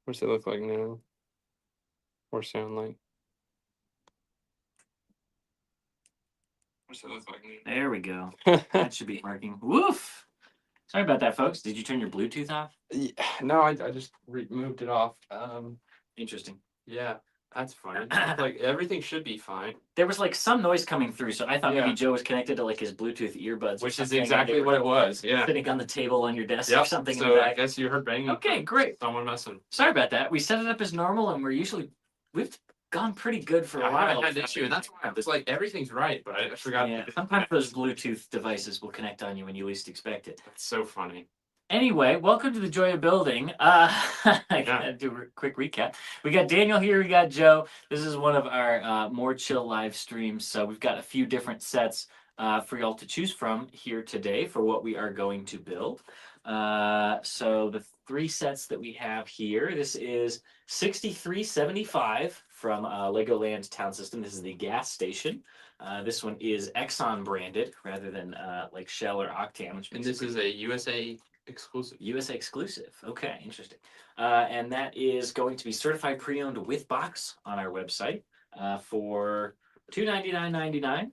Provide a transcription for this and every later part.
What's it look like now? Or sound like? What's it look like now? There we go. That should be working. Woof! Sorry about that, folks. Did you turn your Bluetooth off? Yeah, no, I just moved it off. Interesting. Yeah, that's fine. Like everything should be fine. There was like some noise coming through, so I thought Yeah. maybe Joe was connected to like his Bluetooth earbuds, Which or is something, and exactly they were what it was. Yeah. sitting on the table on your desk or Yep. something in the So I back. guess you heard banging. Okay, great. Someone messing. Sorry about that. We set it up as normal, and we've gone pretty good for a I while. haven't had an issue, and that's why it's like everything's right, but I forgot. Yeah, sometimes those Bluetooth devices will connect on you when you least expect it. That's so funny. Anyway, welcome to the Joy of Building. I gotta do a quick recap. We got Daniel here, we got Joe. This is one of our more chill live streams, so we've got a few different sets for y'all to choose from here today for what we are going to build. So the three sets that we have here, this is 6375 from Legoland Town System. This is the gas station. This one is Exxon branded rather than like Shell or Octane. Which And this is a USA exclusive. USA exclusive. Okay, interesting. And that is going to be certified pre-owned with box on our website for $299.99.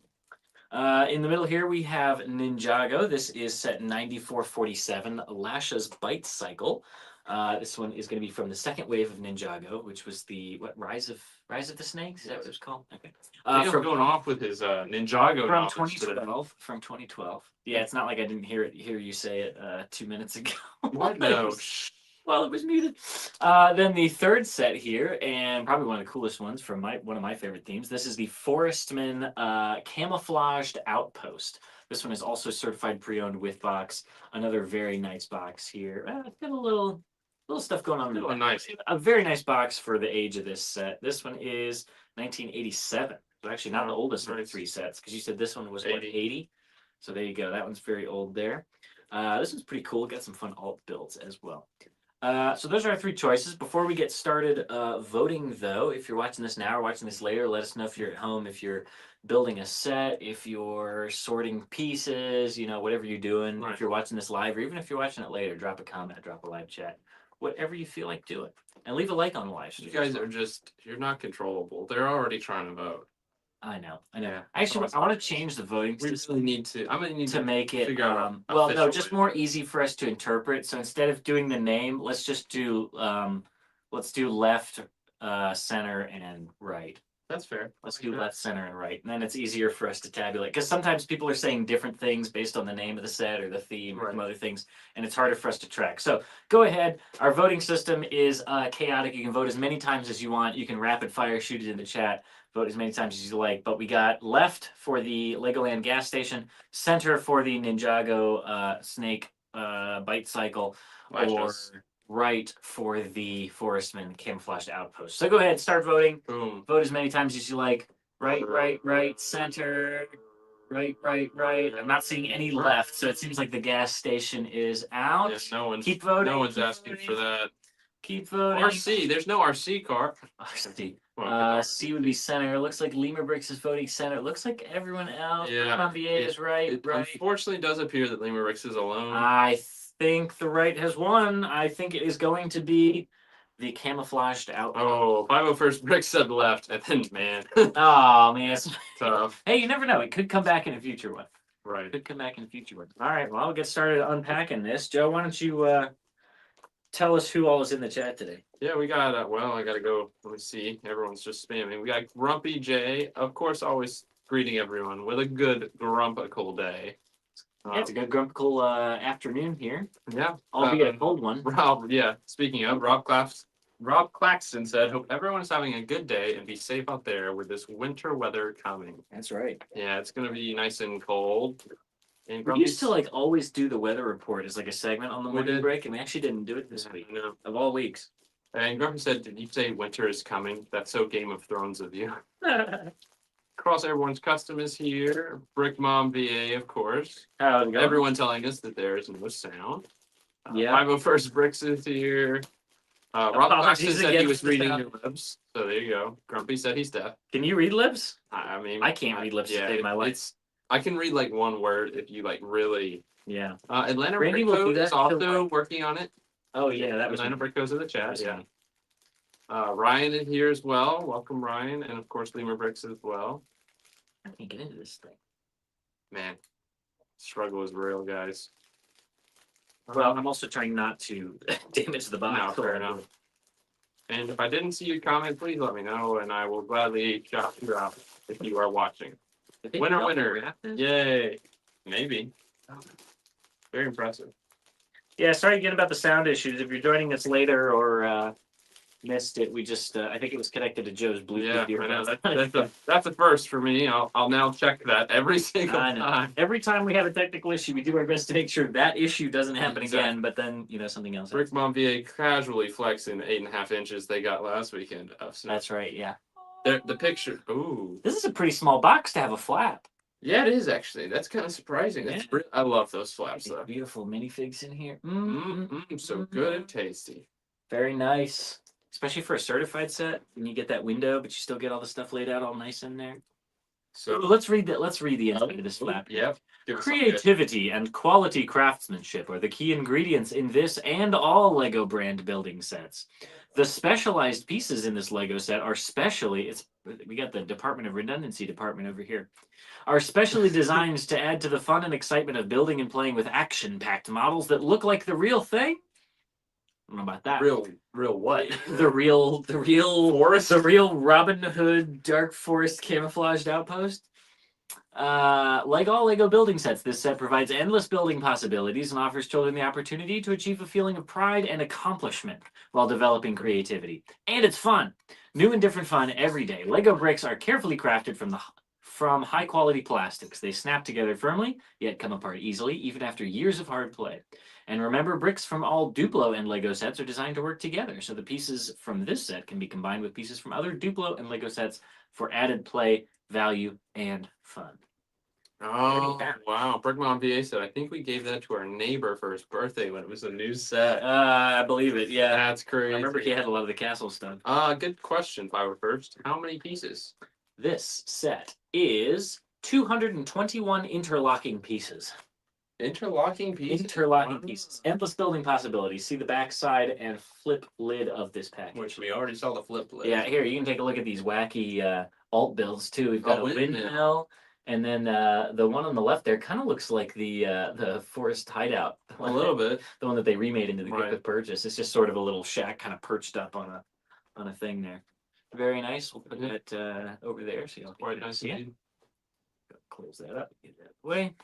In the middle here we have Ninjago. This is set 9447 Lasha's Bite Cycle. This one is going to be from the second wave of Ninjago, which was the Rise of the Snakes. Is that what it was called? Okay. From going off with his Ninjago from 2012. From 2012. Yeah, it's not like I didn't hear you say it 2 minutes ago. What? No. Well, it was muted. Then the third set here, and probably one of the coolest ones from one of my favorite themes. This is the Forestman Camouflaged Outpost. This one is also certified pre-owned with box. Another very nice box here. It's got a little stuff going on. Oh, nice. A very nice box for the age of this set. This one is 1987. So actually not the oldest of the three sets, because you said this one was 80. So there you go. That one's very old there. This one's pretty cool. Got some fun alt builds as well. So those are our three choices. Before we get started voting, though, if you're watching this now or watching this later, let us know if you're at home, if you're building a set, if you're sorting pieces, whatever you're doing. Right. If you're watching this live, or even if you're watching it later, drop a comment, drop a live chat, whatever you feel like doing. And leave a like on the live stream. You guys are you're not controllable. They're already trying to vote. I know. Yeah. Actually, I want to change the voting system. We really need to. I'm gonna need to make it. Well, no, just more easy for us to interpret. So instead of doing the name, let's just do left, center, and right. That's fair. Let's do left, center, and right, and then it's easier for us to tabulate. Because sometimes people are saying different things based on the name of the set or the theme or some other things, and it's harder for us to track. So go ahead. Our voting system is chaotic. You can vote as many times as you want. You can rapid fire shoot it in the chat. Vote as many times as you like. But we got left for the Legoland gas station, center for the Ninjago snake bite cycle, or right for the Forestman Camouflaged Outpost. So go ahead, start voting. Boom. Vote as many times as you like. Right, center, right. I'm not seeing any left, so it seems like the gas station is out. Yes, no one's, keep voting. No one's asking for that. Keep voting. RC, there's no RC car. RC. C would be center. It looks like Lima Bricks is voting center. It looks like everyone else. Yeah. is right. It unfortunately does appear that Lima Bricks is alone. I think the right has won. I think it is going to be the Camouflaged Outpost. Oh, 501st Bricks said left, and then man. Oh man, it's tough. Hey, you never know. It could come back in a future one. Right. It could come back in a future one. All right. Well, I'll get started unpacking this. Joe, why don't you tell us who all is in the chat today? Yeah, we got, I got to go. Let me see. Everyone's just spamming. We got Grumpy J, of course, always greeting everyone with a good grumpical day. Yeah, it's a good grumpical afternoon here. Yeah. Albeit a cold one. Rob, yeah. Speaking of, Rob Claxton said, hope everyone is having a good day and be safe out there with this winter weather coming. That's right. Yeah, it's going to be nice and cold. And we used to always do the weather report as a segment on the morning break, and we actually didn't do it this week. No. Of all weeks. And Grumpy said, did you say winter is coming? That's so Game of Thrones of you. Cross Everyone's Custom is here. Brick Mom VA, of course. Everyone telling us that there is no sound. Yeah. 501st Bricks is here. Rob Claxton said he was reading your lips. So there you go. Grumpy said he's deaf. Can you read lips? I mean, I can't read lips to save my life. I can read one word if you really. Yeah. Atlanta Brick Code is also working on it. Oh yeah, that was Atlanta Brick Codes in the chat. Yeah. Ryan is here as well. Welcome, Ryan, and of course Lemur Bricks as well. I can't get into this thing. Man, struggle is real, guys. Well, I'm also trying not to damage the box. No, fair enough. And if I didn't see your comment, please let me know, and I will gladly shout you out if you are watching. Winner. Yay. Maybe. Very impressive. Yeah, sorry again about the sound issues. If you're joining us later or missed it, we just I think it was connected to Joe's Bluetooth. Yeah, I know. That's a first for me. I'll now check that every single time. Every time we have a technical issue, we do our best to make sure that issue doesn't happen Exactly. again. But then something else. Brick Mom VA casually flexing the 8.5 inches they got last weekend of snow. That's right. Yeah. The picture. Ooh. This is a pretty small box to have a flap. Yeah, it is actually. That's kind of surprising. Yeah. I love those flaps though. Beautiful minifigs in here. So good and tasty. Very nice. Especially for a certified set, when you get that window, but you still get all the stuff laid out all nice in there. So let's read that. Let's read the inside of this flap. Yep. Creativity and quality craftsmanship are the key ingredients in this and all Lego brand building sets. The specialized pieces in this Lego set are we got the Department of Redundancy department over here, are specially designed to add to the fun and excitement of building and playing with action-packed models that look like the real thing. I don't know about that. Real what? The real forest, the real Robin Hood Dark Forest camouflaged outpost. Like all Lego building sets, this set provides endless building possibilities and offers children the opportunity to achieve a feeling of pride and accomplishment while developing creativity. And it's fun. New and different fun every day. Lego bricks are carefully crafted from high quality plastics. They snap together firmly, yet come apart easily, even after years of hard play. And remember, bricks from all Duplo and Lego sets are designed to work together, so the pieces from this set can be combined with pieces from other Duplo and Lego sets for added play, value, and fun. Oh, wow. Brick Mom VA said, I think we gave that to our neighbor for his birthday when it was a new set. I believe it, yeah. That's crazy. I remember he had a lot of the castle stuff. Good question, Flower First. How many pieces? This set is 221 interlocking pieces. Interlocking pieces? Interlocking pieces. Endless building possibilities. See the back side and flip lid of this package. Which we already saw the flip lid. Yeah, here, you can take a look at these wacky alt builds, too. We've got a windmill. And then the one on the left there kind of looks like the Forest Hideout. A little bit. The one that they remade into the Gift with Purchase. It's just sort of a little shack kind of perched up on a thing there. Very nice. We'll put that over there so you'll quite nice indeed. Close that up. Get that away.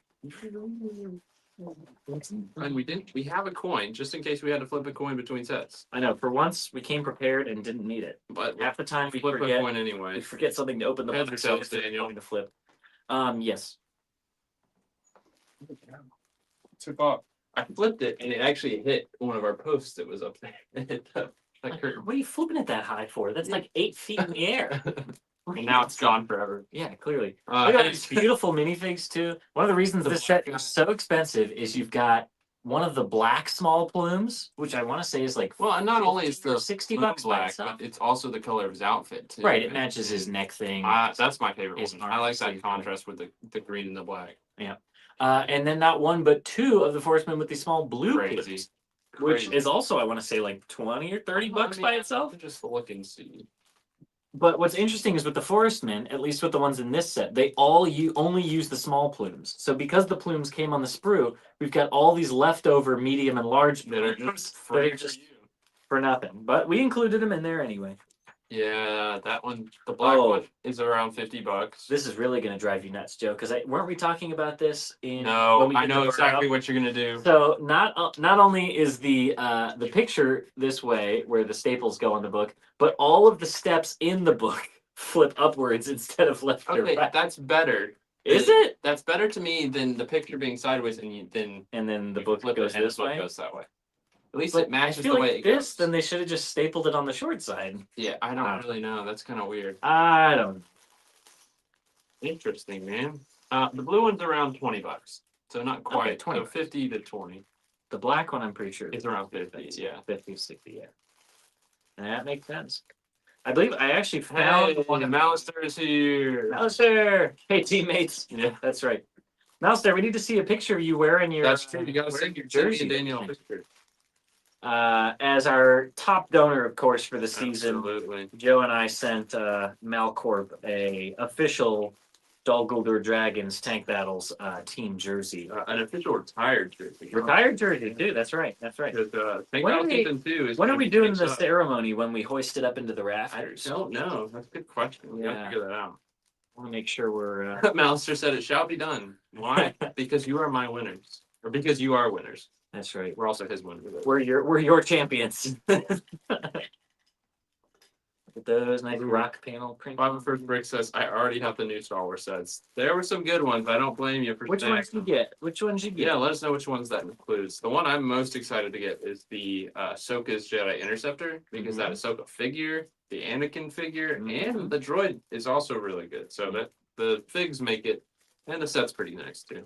And we have a coin just in case we had to flip a coin between sets. I know, for once we came prepared and didn't need it. But half the time we flip forget a coin anyway. We forget something to open the box, so Daniel. To flip. Yes. Took off. I flipped it and it actually hit one of our posts that was up there. What are you flipping it that high for? That's like 8 feet in the air. And now it's gone forever. Yeah, clearly. Look at these beautiful minifigs too. One of the reasons this set is so expensive is you've got one of the black small plumes, which I want to say is like and not only is the $60 black, but it's also the color of his outfit too. Right, it matches his neck thing. That's my favorite one. I like that contrast with the green and the black. Yeah. And then not one but two of the Forestmen with the small blue plumes, which is also, I want to say, like 20 or 30 bucks by itself. Just look and see. But what's interesting is with the Forestmen, at least with the ones in this set, they all only use the small plumes. So because the plumes came on the sprue, we've got all these leftover medium and large plumes that are just for nothing. But we included them in there anyway. Yeah, that one, the black one, is around $50. This is really going to drive you nuts, Joe, because weren't we talking about this in? No, I know exactly what you're going to do. So not only is the picture this way where the staples go on the book, but all of the steps in the book flip upwards instead of left or right. Okay, that's better. Is it? That's better to me than the picture being sideways and then the book goes this way. Goes that way. At least it matches the way it goes. goes. Then they should have just stapled it on the short side. Yeah, I don't really know. That's kind of weird. I don't. Interesting, man. The blue one's around $20, so not quite. Okay, 20. So 50 to 20. The black one, I'm pretty sure, it's around 50. Yeah, 50, 60. Yeah, and that makes sense. I believe I actually found one. Malister is here. Malister, hey teammates. Yeah, that's right. Malister, we need to see a picture of you wearing your. That's true. You gotta send your jersey, Daniel. Picture. As our top donor, of course, for the season, Absolutely. Joe and I sent Malcorp a official Dol Guldur Dragons Tank Battles team jersey. An official retired jersey. Retired jersey, too. That's right. That's right. Because Tank When are Battle we- Season 2 is When are gonna we be doing changed the up. ceremony when we hoist it up into the I rafters? don't know. That's a good question. We Yeah. gotta figure that out. I want to make sure we're. Malister said it shall be done. Why? Because you are my winners. Or because you are winners. That's right. We're also his winners. We're your champions. Look at those nice rock panel print. Bob First Brick says, I already have the new Star Wars sets. There were some good ones. I don't blame you for Which saying ones you them. get? Which ones you get? Yeah, let us know which ones that includes. The one I'm most excited to get is the Ahsoka's Jedi Interceptor, because that Ahsoka figure, the Anakin figure, and the droid is also really good. So that the figs make it, and the set's pretty nice too.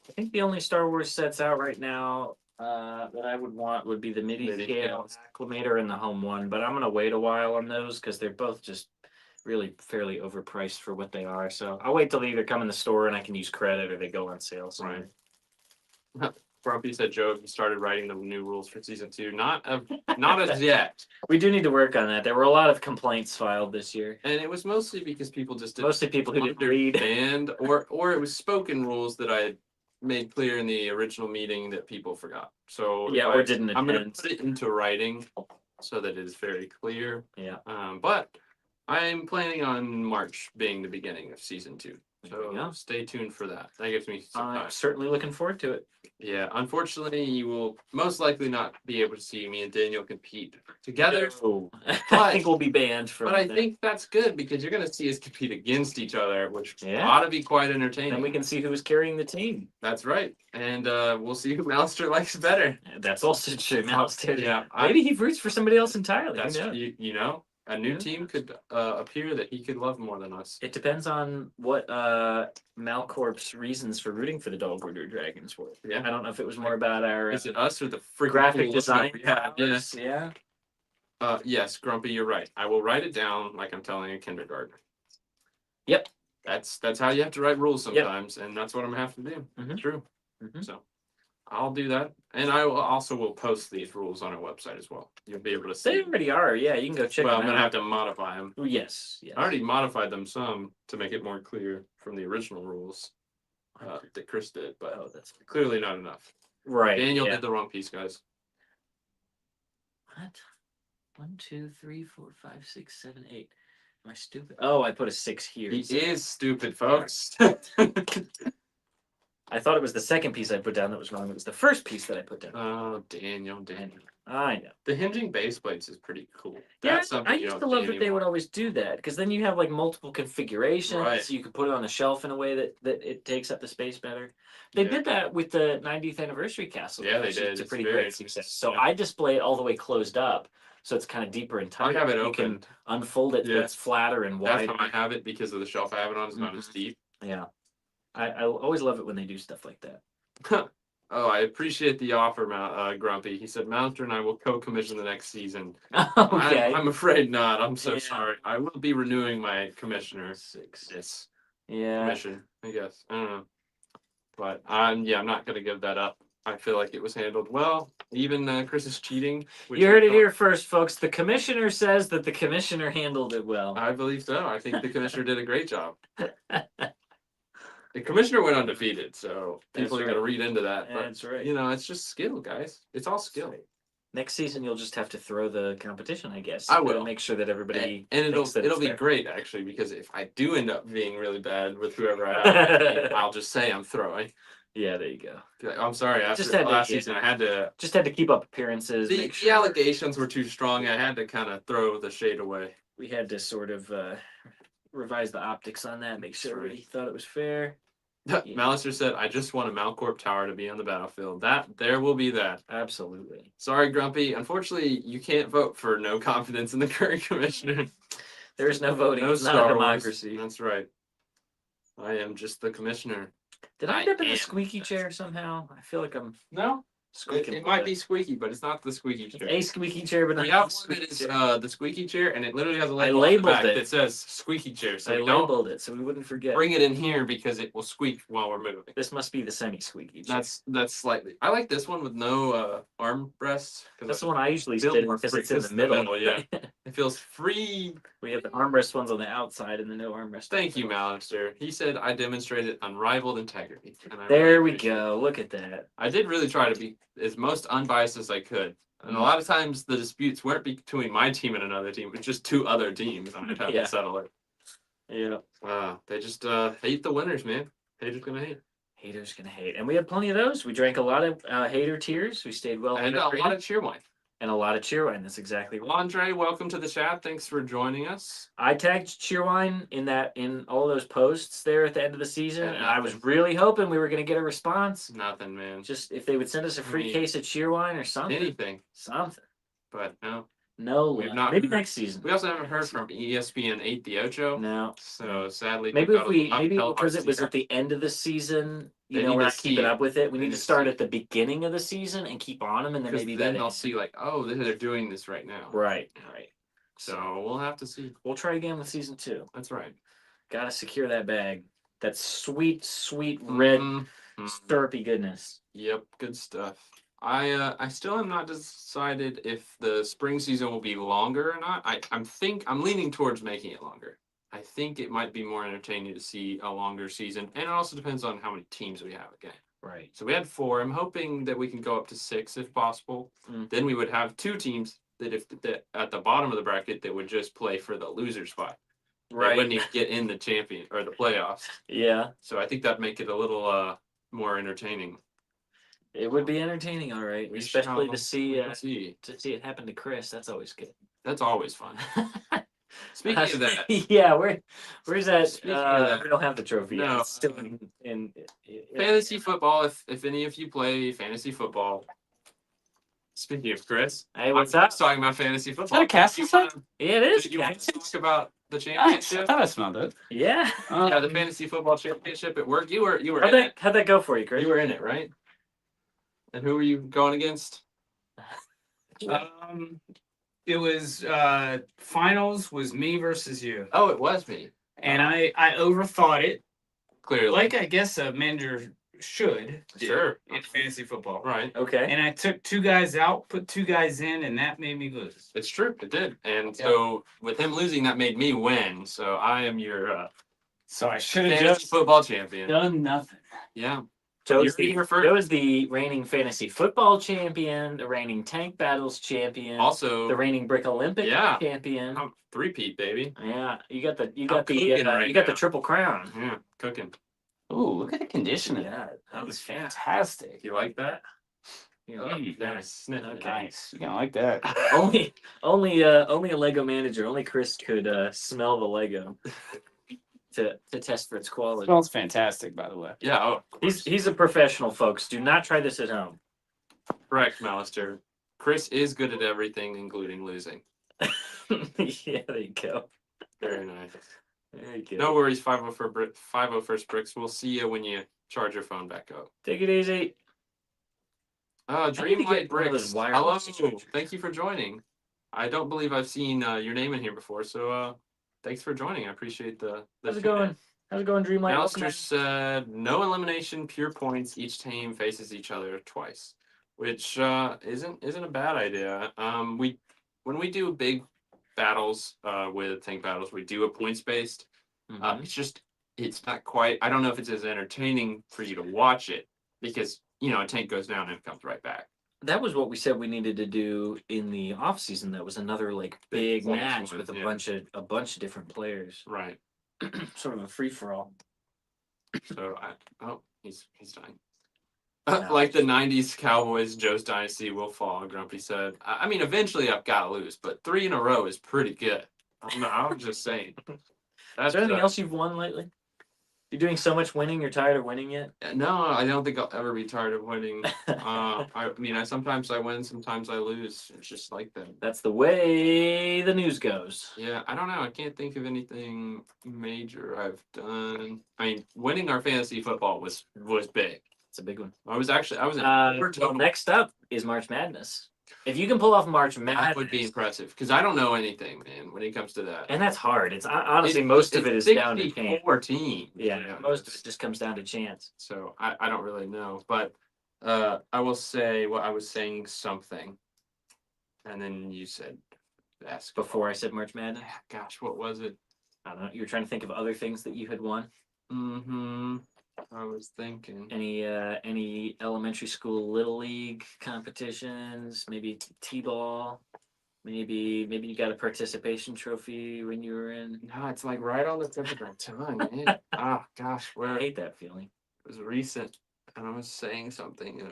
I think the only Star Wars sets out right now that I would want would be the MIDI scale Acclimator and the home one, but I'm gonna wait a while on those because they're both just really fairly overpriced for what they are. So I'll wait till they either come in the store and I can use credit or they go on sale. So. Right. Grumpy said, Joe, have you started writing the new rules for season 2? Not as yet. We do need to work on that. There were a lot of complaints filed this year. And it was mostly because people just didn't Mostly people who didn't read. understand, or it was spoken rules that I had made clear in the original meeting that people forgot. So Yeah, or didn't I'm going attend. to put it into writing so that it is very clear. Yeah. But I'm planning on March being the beginning of season 2. There we So go. stay tuned for that. That gives me some time. I'm certainly looking forward to it. Yeah, unfortunately, you will most likely not be able to see me and Daniel compete together. No. I think we'll be banned from But I that. think that's good because you're going to see us compete against each other, which Yeah. ought to be quite entertaining. Then we can see who's carrying the team. That's right. And we'll see who Malister likes better. That's also true. Malister. Yeah. Maybe he roots for somebody else entirely. Who That's, knows? you know, a new Yeah. team could appear that he could love more than us. It depends on what Malcorp's reasons for rooting for the Dol Guldur Dragons were. Yeah. I don't know if it was more about our Is it us or the freaking graphic cool design. look that we have? powers. Yeah. Yes, Grumpy, you're right. I will write it down like I'm telling a kindergartner. Yep. That's how you have to write rules sometimes, and that's what I'm gonna have to do. Mhm. True. Mhm. So I'll do that, and I will post these rules on our website as well. You'll be able to They see. already are. Yeah, you can go check Well, I'm them gonna out. have to modify them. Oh, yes. Yes. I already modified them some to make it more clear from the original rules that Chris did, but Oh, that's clearly not enough. right. Daniel yeah. did the wrong piece, guys. What? 1, 2, 3, 4, 5, 6, 7, 8. Am I stupid? Oh, I put a 6 here. He is stupid, folks. I thought it was the second piece I put down that was wrong. It was the first piece that I put down. Oh, Daniel. I know. The hinging base plates is pretty cool. Yeah, That's something I you used don't to see love that they anymore. would always do that because then you have like multiple configurations. Right. So you can put it on the shelf in a way that it takes up the space better. They Yeah. did that with the 90th anniversary castle. Yeah, they which did. It's a It's pretty very great success. So yeah. I display it all the way closed up, so it's kind of deeper and I tighter. have it You can open. unfold it, so Yeah. it's flatter and That's wider. how I have it because of the shelf I have it on. It's not as deep. Yeah, I always love it when they do stuff like that. Oh, I appreciate the offer, Grumpy. He said, Mountster and I will co-commission the next season. Okay. I'm afraid not. I'm so Yeah. sorry. I will be renewing my commissioner. 6. Yes. Yeah. Commission, I guess. I don't know. But I'm not going to give that up. I feel like it was handled well. Even Chris is cheating. which You I heard it thought- here first, folks. The commissioner says that the commissioner handled it well. I believe so. I think the commissioner did a great job. The commissioner went undefeated, so people That's are going to read into that. But, That's right. it's just skill, guys. It's all skill. Next season, you'll just have to throw the competition, I guess. I You gotta will. make sure that everybody And thinks that it'll it's be fair. great, actually, because if I do end up being really bad with whoever I have, I'll just say I'm throwing. Yeah, there you go. Be like, I'm sorry. After Just had to- last yeah. season, I had to. Just had to keep up appearances. The make sure allegations were too strong. I had to kind of throw the shade away. we had to sort of revise the optics on that, make sure That's right. everybody thought it was fair. Malister said, "I just want a Malcorp tower to be on the battlefield." There will be that. Absolutely. Sorry, Grumpy. Unfortunately, you can't vote for no confidence in the current commissioner. There's no voting. No it's not Star a Wars. democracy. That's right. I am just the commissioner. Did I I end up in the am. squeaky chair somehow? I feel like I'm No, It might be squeaky, but it's not the squeaky chair. A squeaky chair, but not We have the one that is squeaky chair. the squeaky chair, and it literally has a I label on the labeled back it. that says squeaky chair. So I we don't labeled it so we wouldn't forget. bring it in here because it will squeak while we're moving. This must be the semi-squeaky chair. That's slightly. I like this one with no armrests. That's the one I usually Built sit in more because free- it's in it's the the middle. middle, yeah. It feels free. We have the armrest ones on the outside and the no armrest. Thank you, Malister. He said I demonstrated unrivaled integrity. And I There really we appreciate go. it. Look at that. I did really try to be as most unbiased as I could. And a lot of times the disputes weren't between my team and another team, it was just two other teams. I'm gonna have Yeah. to settle it. Yeah. They just hate the winners, man. Haters gonna hate. Haters gonna hate. And we had plenty of those. We drank a lot of hater tears. We stayed well And a hydrated. lot of cheer wine. And a lot of cheerwine. That's exactly right. Andre, welcome to the chat. Thanks for joining us. I tagged cheerwine in all those posts there at the end of the season, And and I was nothing. really hoping we were gonna get a response. Nothing, man. Just if they would send us a free Me. case of cheerwine or something. Anything. Something. But no. No, We've luck. not Maybe heard- next season. We also haven't heard from ESPN 8 The Ocho. No. So sadly, Maybe they've if got we a maybe uphill because it was varsity. at the end of the season, They we're need to not see keeping it. up with it. We They need need to to start see at the beginning of the season and keep on them, and then Because maybe then that they'll ends. see like, oh, they're doing this right now. Right. So we'll have to see. We'll try again with season 2. That's right. Gotta secure that bag. That sweet, sweet red Mhm. syrupy goodness. Yep, good stuff. I still have not decided if the spring season will be longer or not. I'm leaning towards making it longer. I think it might be more entertaining to see a longer season, and it also depends on how many teams we have again. Right. So we had 4. I'm hoping that we can go up to 6 if possible. Mm. Then we would have 2 teams that at the bottom of the bracket that would just play for the loser spot. They wouldn't even get in the champion or the playoffs. Yeah. So I think that'd make it a little more entertaining. It would be entertaining, all right. We Especially shall to see see. it happen to Chris. That's always good. That's always fun. Speaking of that, yeah, where's that? Speaking of that, we don't have the trophy yet. no, It's still in fantasy football. If any of you play fantasy football, speaking of Chris, Hey, what's I'm up? talking about fantasy football. that a cast Do you inside? wanna- Yeah, it is. do you want to talk about the I championship? thought I smelled it. Yeah. Yeah, the fantasy football championship at work. You were How'd in it. that go for you, Chris? You were in it, right? And who were you going against? It was finals was me versus you, Oh, it was me. and I overthought it, Clearly. like I guess a manager should Sure. in fantasy football. Right. Okay. And I took 2 guys out, put 2 guys in, and that made me lose. It's true. It did. And so with him losing, that made me win. So I am your So I should have fantasy just football champion. done nothing. Yeah. Joe's You're first. Joe is the reigning fantasy football champion, the reigning tank battles champion, Also, the reigning brick Olympic Yeah. champion. I'm 3-peat, baby. Yeah, you got the cooking right you got the now. triple crown. Yeah, cooking. Ooh, look at the condition of Yeah, that. That was yeah. fantastic. You like that? You know, Nice. Sniff it. Okay. Nice. You gonna like that? only a Lego manager, only Chris could smell the Lego to test for its quality. Smells fantastic, by the way. Yeah. Oh, of course. He's a professional, folks. Do not try this at home. Correct, Malister. Chris is good at everything, including losing. Yeah, there you go. Very nice. There you go. No worries, 501st Bricks. We'll see you when you charge your phone back up. Take it easy. need to Dreamlight get one of those Bricks. Hello. wireless chargers. Thank you for joining. I don't believe I've seen your name in here before, so thanks for joining. I appreciate the How's it going? How's it going, Dreamlight? Welcome Alistair said, no elimination, pure points. Each team faces each other twice, which isn't a bad idea. When we do big battles with tank battles, we do a points based. Mhm. It's not quite. I don't know if it's as entertaining for you to watch it because a tank goes down and comes right back. That was what we said we needed to do in the off season. That was another like big points match one, with a yeah. bunch of different players. Right. Sort of a free for all. So he's dying. No. Like the '90s Cowboys, Joe's dynasty will fall. Grumpy said. I mean, eventually I've got to lose, but 3 in a row is pretty good. I'm just saying. Is there anything else you've won lately? You're doing so much winning. You're tired of winning yet? No, I don't think I'll ever be tired of winning. I mean, sometimes I win, sometimes I lose. It's just like that. That's the way the news goes. Yeah, I don't know. I can't think of anything major I've done. I mean, winning our fantasy football was big. It's a big one. I was in Well, total. next up is March Madness. If you can pull off March Madness, That would be impressive because I don't know anything, man, when it comes to that. and that's hard. It's honestly most of it is down to chance. 64 teams. Yeah, most of it just comes down to chance. So I don't really know, but I will say I was saying something, and then you said basketball. Before I said March Madness. Yeah, gosh, what was it? I don't know. You were trying to think of other things that you had won. Mm-hmm. I was thinking. Any elementary school little league competitions? Maybe t-ball. Maybe you got a participation trophy when you were in. No, it's like right on the tip of my tongue, man. Gosh, I where it hate that feeling. was recent, and I was saying something, and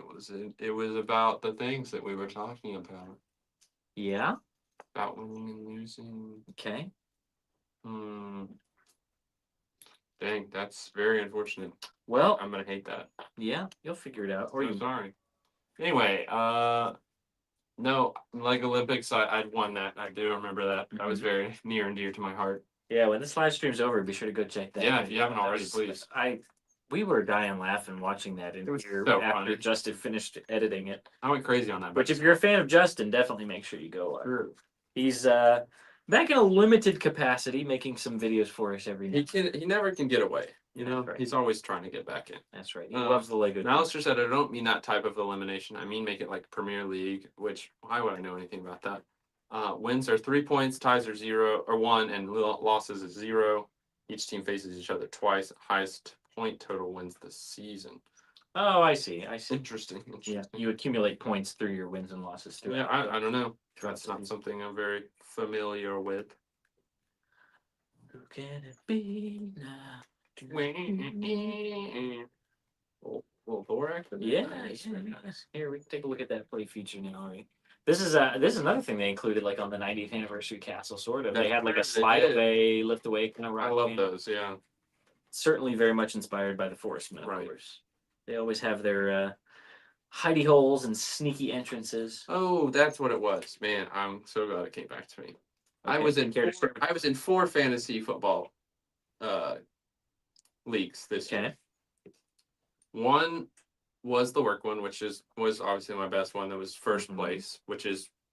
it was about the things that we were talking about. Yeah. About winning and losing. Okay. Dang, that's very unfortunate. Well, I'm gonna hate that. yeah, you'll figure it out. Or I'm you sorry. Anyway, no, like Olympics, I'd won that. I do remember that. That was very near and dear to my heart. Yeah, when this live stream's over, be sure to go check that. Yeah, if you haven't already, please. We were dying laughing watching that in It was here so after funny. Justin finished editing it. I went crazy on that. Which, if you're a fan of Justin, definitely make sure you go. Sure. He's back in a limited capacity, making some videos for us every night. He never can get away. You know, Right. He's always trying to get back in. That's right. He loves the Lego. Now, Alistair said, I don't mean that type of elimination. I mean make it like Premier League, which why would I know anything about that? Wins are 3 points, ties are 0 or 1, and losses is 0. Each team faces each other twice. Highest point total wins the season. Oh, I see. Interesting. Yeah, you accumulate points through your wins and losses. Yeah, I don't know. That's not something I'm very familiar with. Who can it be now? Little Thorax? Yeah, Nice. Here, we can take a look at that play feature now. This is another thing they included, like on the 90th anniversary castle, sort of. They had like a slide away, lift away kind of rock. I love those, yeah. Certainly very much inspired by the Forest Men, of Right. course. They always have their hidey holes and sneaky entrances. Oh, that's what it was. Man, I'm so glad it came back to me. Okay. I was in 4 fantasy football leagues this year. Okay. One was the work one, which was obviously my best one. That was first place,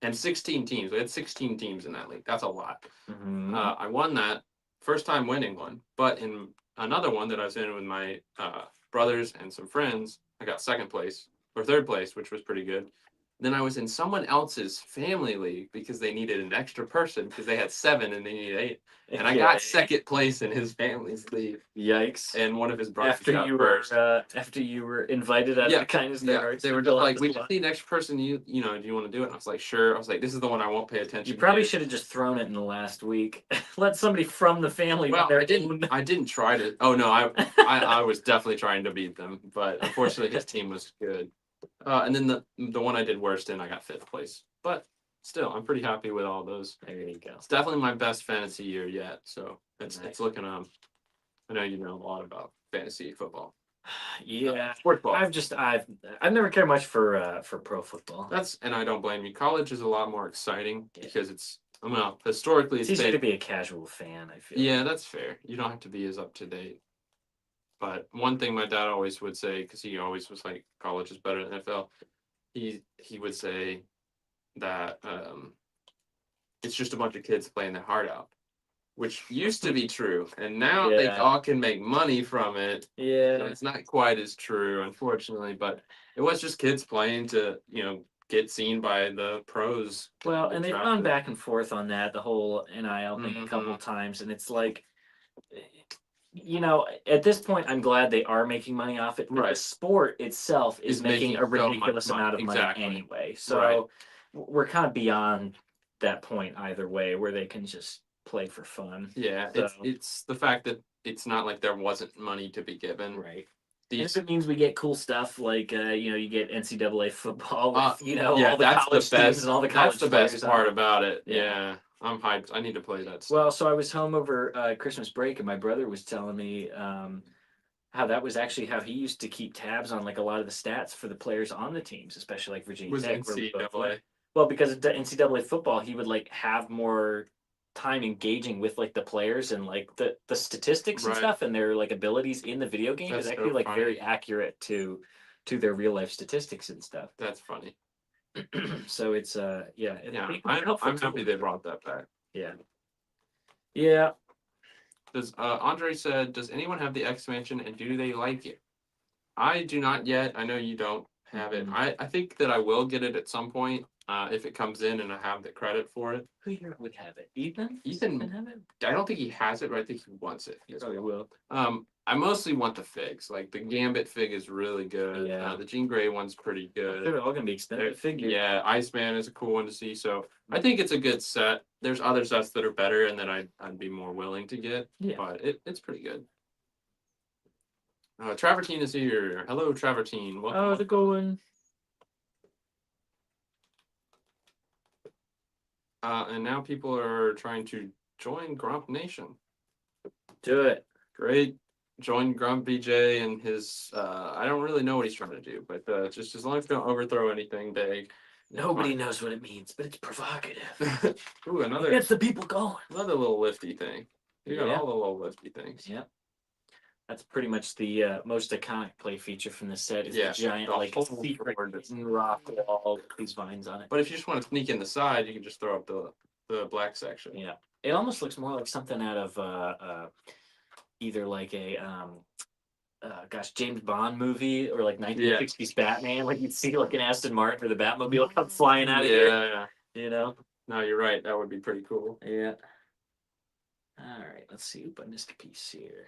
and 16 teams. We had 16 teams in that league. That's a lot. Mm-hmm. I won that first time winning one, but in another one that I was in with my brothers and some friends, I got second place or third place, which was pretty good. Then I was in someone else's family league because they needed an extra person because they had 7 and they needed 8. And I got second place in his family's league. Yikes! And one of his brothers after you were invited out of the kindness of their hearts. They were just like, we just need an extra person. You know, do you want to do it? And I was like, sure. I was like, this is the one I won't pay attention to. You probably should have just thrown it in the last week. Let somebody from the family. Well, I didn't try to. Oh no, I was definitely trying to beat them, but unfortunately his team was good. And then the one I did worst in, I got 5th place. But still, I'm pretty happy with all those. There you go. It's definitely my best fantasy year yet. So it's looking I know you know a lot about fantasy football. Yeah, Sports ball. I've never cared much for pro football. And I don't blame you. College is a lot more exciting because it's historically it's easier to be a casual fan. I feel. Yeah, that's fair. You don't have to be as up to date. But one thing my dad always would say, because he always was like, college is better than NFL. He would say that it's just a bunch of kids playing their heart out, which used to be true, and now they all can make money from it. Yeah, so it's not quite as true, unfortunately. But it was just kids playing to get seen by the pros. Well, and they've gone back and forth on that, the whole NIL thing a couple times, and it's like, at this point, I'm glad they are making money off it. But the sport itself is making a ridiculous amount of money anyway. So we're kind of beyond that point either way, where they can just play for fun. Yeah, so, it's the fact that it's not like there wasn't money to be given. Right. If it means we get cool stuff like you get NCAA football with all the college teams and all the college. That's the best part about it. Yeah. I'm hyped. I need to play that stuff. Well, so I was home over Christmas break, and my brother was telling me how that was actually how he used to keep tabs on like a lot of the stats for the players on the teams, especially like Virginia Tech. NCAA. Well, because of NCAA football, he would like have more time engaging with like the players and like the statistics and stuff and their like abilities in the video game is actually like very accurate to to their real life statistics and stuff. That's funny. So it's yeah, Yeah, it's I'm tool. happy they brought that back. Yeah. Yeah. Does Andre said, does anyone have the X Mansion and do they like it? I do not yet. I know you don't have it. I think that I will get it at some point if it comes in and I have the credit for it. Who here would have it? Ethan? Ethan have it? I don't think he has it, but I think he wants it. He probably will. I mostly want the figs. Like the Gambit fig is really good. Yeah. The Jean Grey one's pretty good. They're all gonna be expensive figures. Yeah, Iceman is a cool one to see. So I think it's a good set. There's other sets that are better and that I'd be more willing to get. Yeah. But it's pretty good. Travertine is here. Hello, Travertine. Welcome. How's it going? And now people are trying to join Grump Nation. Do it. Great. Join Grump BJ and his I don't really know what he's trying to do, but just as long as they don't overthrow anything big. Nobody knows what it means, but it's provocative. Ooh, It gets the people going. another little lifty thing. You got Yeah. all the little lifty things. Yeah. That's pretty much the most iconic play feature from this set is Yeah, the giant the like whole secret board. rock wall with these vines on it. But if you just want to sneak in the side, you can just throw up the black section. Yeah. It almost looks more like something out of either like a James Bond movie or like 1960s Batman, like you'd see like an Aston Martin or the Batmobile come flying out of here. Yeah. You know? No, you're right. That would be pretty cool. Yeah. All right, let's see. Oop, I missed a piece here.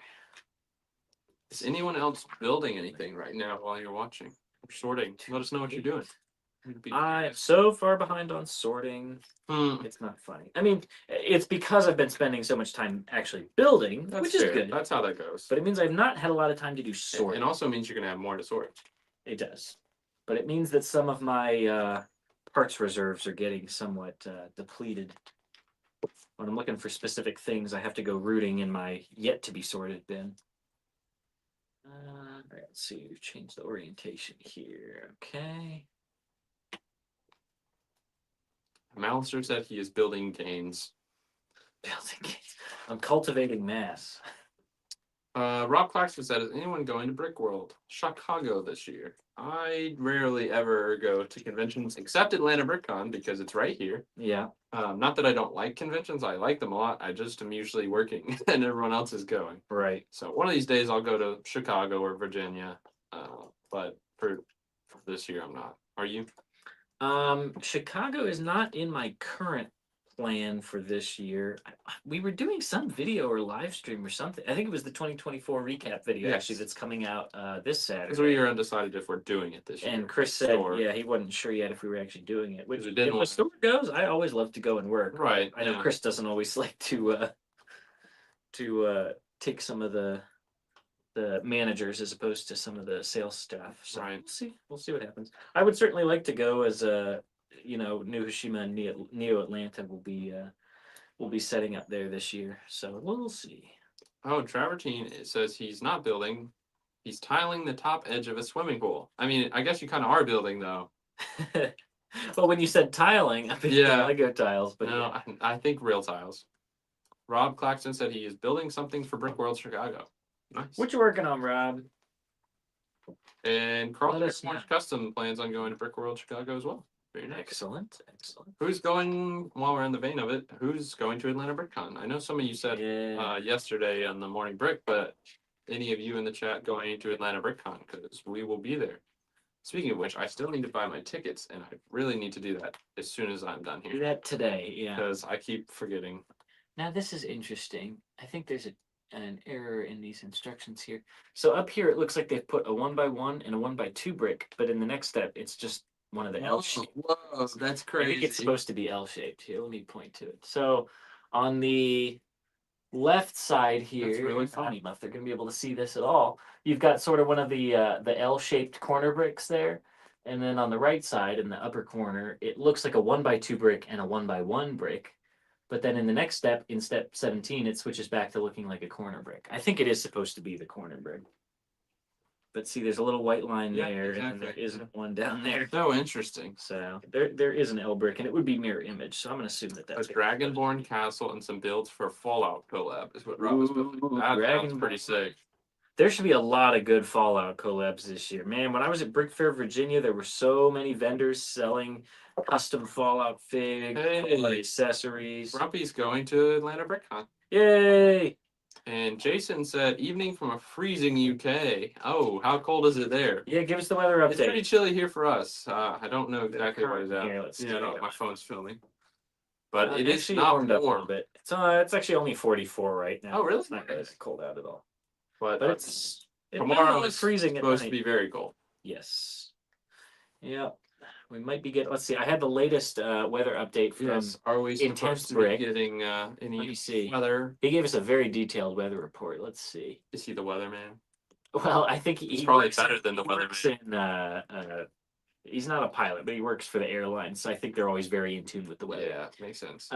Is anyone else building anything right now while you're watching or sorting? Let us know what you're doing. I'm so far behind on sorting. It's not funny. I mean, it's because I've been spending so much time actually building, That's which is fair. good. That's how that goes. But it means I've not had a lot of time to do sorting. And also means you're gonna have more to sort. It does. But it means that some of my parts reserves are getting somewhat depleted. When I'm looking for specific things, I have to go rooting in my yet to be sorted bin. All right, let's see. We've changed the orientation here. Okay. Malister said he is building gains. Building gains. I'm cultivating mass. Rob Claxton said, is anyone going to Brick World, Chicago this year? I rarely ever go to conventions except Atlanta BrickCon because it's right here. Yeah. Not that I don't like conventions. I like them a lot. I just am usually working and everyone else is going. Right. So one of these days I'll go to Chicago or Virginia. But for this year, I'm not. Are you? Chicago is not in my current plan for this year. We were doing some video or live stream or something. I think it was the 2024 recap video actually that's coming out this Saturday. Because we are undecided if we're doing it this year. And Chris said, yeah, he wasn't sure yet if we were actually doing it. Which, it didn't if the store goes, I always love to go and work. Right. I know Chris doesn't always like to take some of the managers as opposed to some of the sales staff. So Right. We'll see what happens. I would certainly like to go as New Hashima and Neo Atlanta will be setting up there this year. So we'll see. Oh, Travertine says he's not building. He's tiling the top edge of a swimming pool. I mean, I guess you kind of are building though. Well, when you said tiling, I think Lego tiles, but no, I think real tiles. Rob Claxton said he is building something for Brick World Chicago. Nice. What you working on, Rob? And Carl Custom plans on going to Brick World Chicago as well. Very nice. Excellent. Who's going, while we're in the vein of it, who's going to Atlanta BrickCon? I know some of you said yesterday on the Morning Brick, but any of you in the chat going to Atlanta BrickCon? Because we will be there. Speaking of which, I still need to buy my tickets, and I really need to do that as soon as I'm done here. Do that today, yeah. Because I keep forgetting. Now this is interesting. I think there's an error in these instructions here. So up here it looks like they've put a 1x1 and a 1x2 brick, but in the next step it's just one of the L shaped. Whoa, that's I crazy. think it's supposed to be L shaped. Here, let me point to it. So on the left side here, That's really I don't even know if they're gonna be able to see this at all. You've got sort of one of the L shaped corner bricks there. And then on the right side in the upper corner, it looks like a 1x2 brick and a 1x1 brick. But then in the next step, in step 17, it switches back to looking like a corner brick. I think it is supposed to be the corner brick. But see, there's a little white line there, and then there isn't one down there. So interesting. So there is an L brick, and it would be mirror image. So I'm going to assume that that's a Dragonborn castle and some builds for Fallout collab is what Rob was building. That sounds pretty sick. There should be a lot of good Fallout collabs this year. Man, when I was at Brick Fair, Virginia, there were so many vendors selling custom Fallout fig, Hey. accessories. Grumpy's going to Atlanta BrickCon. Yay! And Jason said, evening from a freezing UK. Oh, how cold is it there? Yeah, give us the weather It's pretty update. chilly here for us. I don't know exactly what current it's at. here, let's Yeah, check no, it my out. phone's filming. But it is Actually not warmed up a little warm. bit. It's actually only 44 right now. Oh, really? It's not really cold out at all. But But it's tomorrow it's is freezing at supposed to night. be very cold. Yes. Yeah. We might be getting. Let's see. I had the latest weather update from. Yes. Are we Intense supposed to be Brick. getting Let any me see. weather? He gave us a very detailed weather report. Let's see. Is he the weatherman? Well, I think It's he probably works better in- than the he works weatherman. in. He's not a pilot, but he works for the airline, so I think they're always very in tune with the weather. Yeah, makes sense.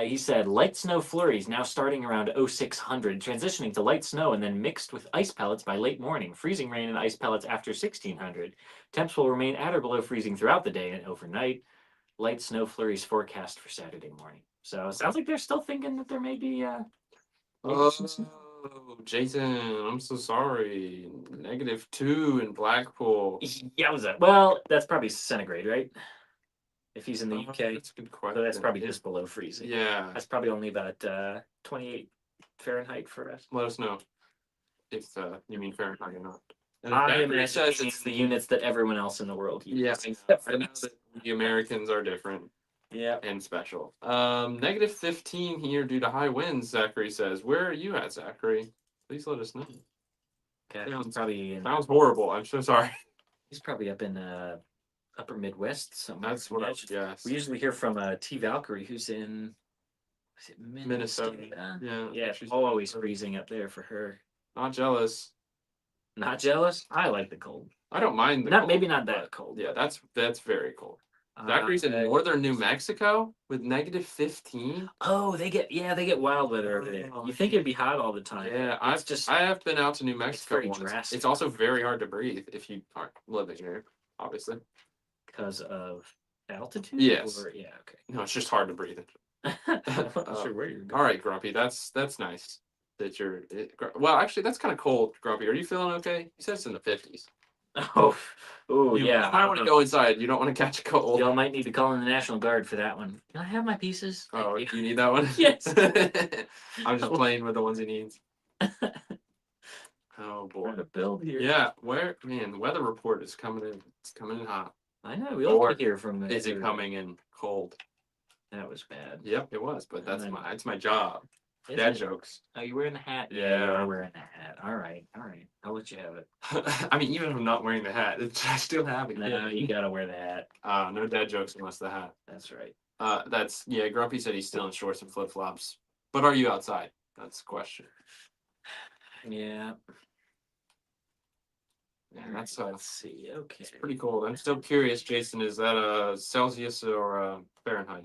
He said light snow flurries now starting around 0600, transitioning to light snow and then mixed with ice pellets by late morning. Freezing rain and ice pellets after 1600. Temps will remain at or below freezing throughout the day and overnight. Light snow flurries forecast for Saturday morning. So it sounds like they're still thinking that there may be. Maybe some snow. Oh, Jason, I'm so sorry. -2 in Blackpool. Yowza. Well, that's probably centigrade, right? If he's in the UK, That's a good question. so that's probably just below freezing. Yeah. That's probably only about 28 Fahrenheit for us. Let us know if you mean Fahrenheit or not. And I Zachary imagine says it's the units that everyone else in the world Yeah, uses. I know that the Americans are different Yeah. and special. -15 here due to high winds, Zachary says. Where are you at, Zachary? Please let us know. Okay. Sounds sounds horrible. I'm so sorry. He's probably up in upper Midwest somewhere. That's what I would Imagine. guess. We usually hear from T Valkyrie, who's in is it Minnesota. Yeah. Yeah, it's she's always freezing up there for her. not jealous. Not jealous? I like the cold. I don't mind the Not cold, maybe not that but cold. Yeah, that's very cold. but, Zachary's in uh, northern New Mexico with -15. Oh, they get wild weather over there. You think it'd be hot all the time? Yeah, it's I have been out to New Mexico very once. drastic. It's also very hard to breathe if you aren't living here, obviously. because of altitude. Yes. Or, yeah. Okay. No, it's just hard to breathe. I'm not sure where you're going. All right, Grumpy, that's nice that you're. Well, actually, that's kind of cold, Grumpy. Are you feeling okay? You said it's in the 50s. Oh, yeah. I want to go inside. You don't want to catch a cold. Y'all might need to call in the National Guard for that one. Can I have my pieces? Oh, Thank you need that one? Yes. I'm just playing with the ones he needs. Oh boy. Trying to build here. Yeah, man, the weather report is coming in. It's coming in hot. I know. We all Or hear from. Is it everybody. coming in cold? That was bad. Yep, it was, but And then- it's my job. Is Dad it? jokes. Oh, you wearing the hat? Yeah. You are wearing the hat. All right. I'll let you have it. I mean, even if I'm not wearing the hat, I still have it. No, you gotta wear the hat. No dad jokes unless the hat. That's right. Grumpy said he's still in shorts and flip flops. But are you outside? That's the question. Yeah. Yeah, that's Let's see. Okay. it's pretty cold. I'm still curious, Jason. Is that Celsius or Fahrenheit?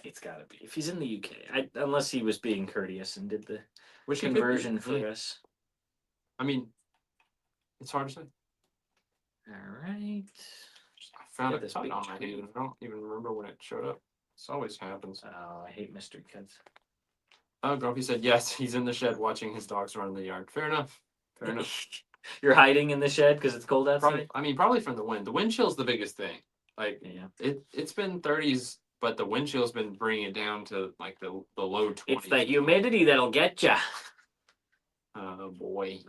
It's gotta be. If he's in the UK, unless he was being courteous and did the Which it could be, conversion for yeah. us. I mean, it's hard to say. All right. I found Yeah, a this cut big on my tree. hand. I don't even remember when it showed up. This always happens. Oh, I hate mystery cuts. Oh, Grumpy said yes. He's in the shed watching his dogs run in the yard. Fair enough. Fair enough. You're hiding in the shed because it's cold outside. Probably from the wind. The wind chill's the biggest thing. Like Yeah. it's been 30s, but the wind chill's been bringing it down to like the low 20s. It's the humidity that'll get you. Oh boy.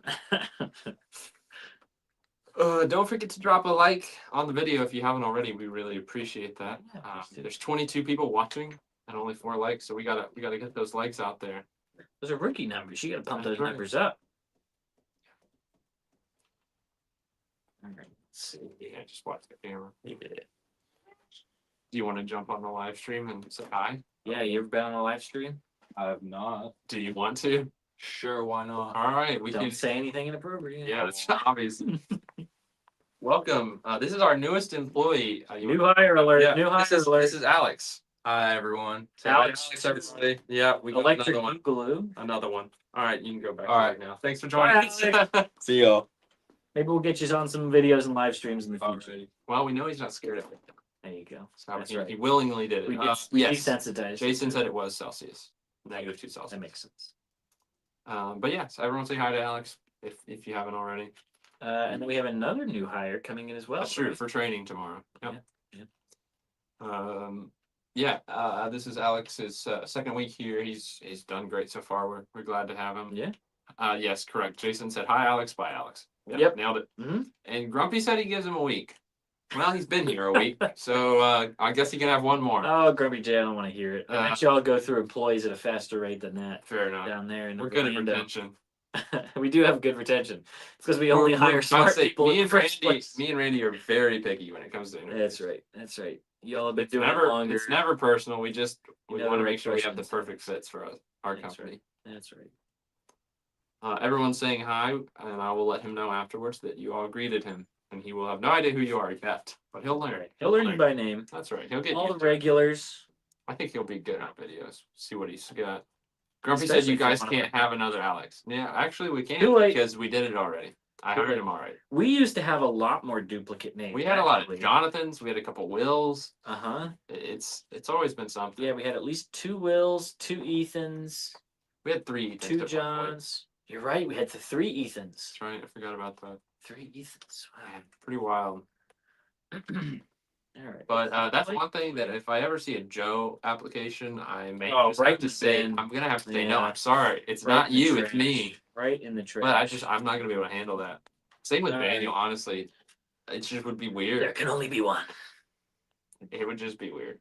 Don't forget to drop a like on the video if you haven't already. We really appreciate that. Yeah, please do. There's 22 people watching and only 4 likes, so we gotta get those likes out there. Those are rookie numbers. You got to pump That's those right. numbers up. All right. Let's see. Yeah, just watch the camera. You did it. Do you want to jump on the live stream and say hi? Yeah, you ever been on a live stream? I have not. Do you want to? Sure, why not? All right, we Don't can. say anything inappropriate. Yeah, that's obvious. Welcome. This is our newest employee. New hire alert. Yeah, New hire alert. this is Alex. Hi, everyone. Say Alex. hi, everybody. Yeah, we got Electric another one. Boogaloo. Another one. All right, you can go back All to right. it now. Thanks for joining Bye, us. See y'all. Maybe we'll get you on some videos and live streams in the future. Alrighty. Well, we know he's not scared of it. There you go. So That's he, right. he willingly did it. We Yes. desensitized. Jason said it was Celsius. -2 That Celsius. makes sense. But yes, everyone say hi to Alex. if you haven't already. And then we have another new hire coming in as well. That's true, right? for training tomorrow. Yep. Yeah. This is Alex's second week here. He's done great so far. We're glad to have him. Yeah. Yes, correct. Jason said, "Hi, Alex." Bye, Alex. Yep. Nailed it. Mm-hmm. And Grumpy said he gives him a week. Well, he's been here a week, so I guess he can have one more. Oh, Grumpy J, I don't want to hear it. I bet y'all go through employees at a faster rate than that. Fair enough. Down there in We're good at Orlando. retention. We do have good retention. It's because we only hire smart people. Me in the first and place. Randy are very picky when it comes to interviews. That's right. That's right. Y'all have been It's doing never, it longer. It's never personal. We just You we know want the to right make sure we have the questions. perfect fits for our That's company. That's right. Everyone's saying hi, and I will let him know afterwards that you all greeted him, and he will have no idea who you are yet, but he'll learn. He'll learn you by name. That's right. He'll get All the used to it. regulars. I think he'll be good at videos. See what he's got. Grumpy Especially said you if you guys want can't to- have another Alex. Yeah, actually we can Too late. because we did it already. I Too hired late. him already. We used to have a lot more duplicate names. We had a lot of actually. Jonathans. We had a couple Wills. Uh-huh. It's always been something. Yeah, we had at least 2 Wills, 2 Ethans, We had 3 Ethans 2 at one point. Johns. You're right. We had the 3 Ethans. That's right. I forgot about that. 3 Ethans. Man, pretty wild. All right. But that's one thing that if I ever see a Joe application, I may Oh, just right have to in say, bin. I'm gonna have to say, no, Yeah. I'm sorry. It's Right not in the you, it's trash. me. Right in the trash. But I'm not gonna be able to handle that. Same with All Daniel, honestly. It just would be There weird. can only be one. It would just be weird.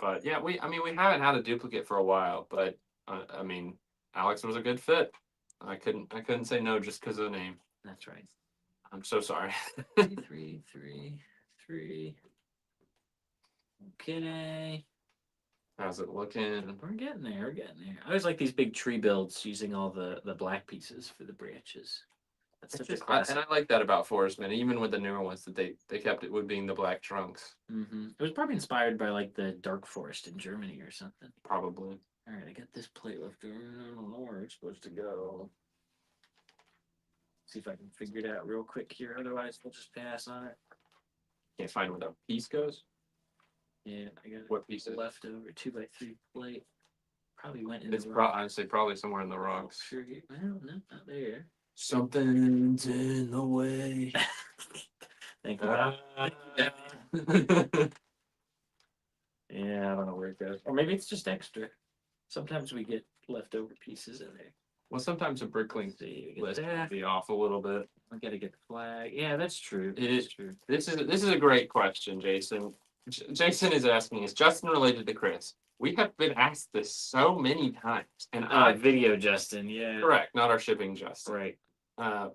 But yeah, we haven't had a duplicate for a while, but I mean, Alex was a good fit. I couldn't say no just because of the name. That's right. I'm so sorry. 3, 3, 3. Okay. How's it looking? We're getting there. We're getting there. I always like these big tree builds using all the black pieces for the branches. That's It's such a just, classic. and I like that about Forest Man, even with the newer ones that they kept it with being the black trunks, It was probably inspired by like the dark forest in Germany or something. probably. All right, I got this plate left over. I don't know where it's supposed to go. See if I can figure it out real quick here. Otherwise, we'll just pass on it. Can't find where the piece goes. Yeah, I got What piece is it? leftover 2x3 plate. Probably went in It's the rock. honestly probably somewhere in the rocks. Sure. Well, no, not there. Something's in the way. Thank you. Yeah, I don't know where it goes. Or maybe it's just extra. Sometimes we get leftover pieces in there. Well, sometimes a bricklink See, we get list that. can be off a little bit. I gotta get the flag. Yeah, that's true. It That's is- true. This is a great question, Jason. Jason is asking, is Justin related to Chris? We have been asked this so many times, and Video Justin, yeah. correct, not our shipping Justin. Right. Uh,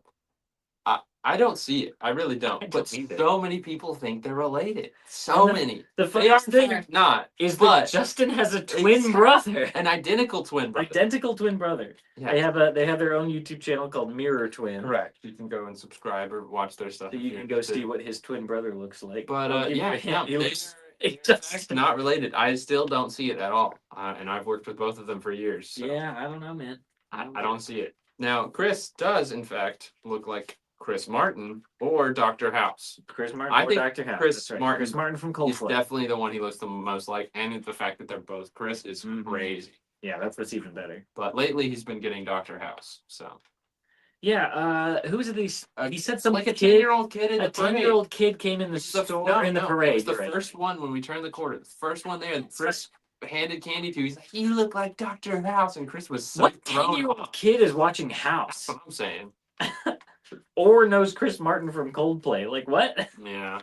I don't see it. I really don't. I But don't either. so many people think they're related. So And many. The They are funniest in thing fact not. is but that Justin has a twin Exactly. brother. An identical twin brother. Identical twin brother. Yeah. They have their own YouTube channel called Mirror Twin. Correct. You can go and subscribe or watch their stuff. So if you you're can go interested. see what his twin brher looks like. But I'll give you yeah, a hint. no, He looks they're just not related. I still don't see it at all. And I've worked with both of them for years. So Yeah, I don't know, man. I don't see it. Now, Chris does, in fact, look like Chris Martin or Dr. House. Chris Martin I or think Dr. House. Chris That's right. Martin Chris Martin from He's Coldplay. definitely the one he looks the most like. And the fact that they're both Chris is Mhm. crazy. Yeah, that's what's even better. But lately he's been getting Dr. House. So Yeah, who was it? He said some like a kid, 10-year-old kid in a the parade. 10-year-old kid came in the It was the- store no, in the no, parade. It was the you're right. first one when we turned the corner. The first one there. Chris handed candy to. He's like, "You look like Dr. House," and Chris was so What thrown 10-year-old off. kid is watching That's House what I'm saying. or knows Chris Martin from Coldplay? Like what? Yeah,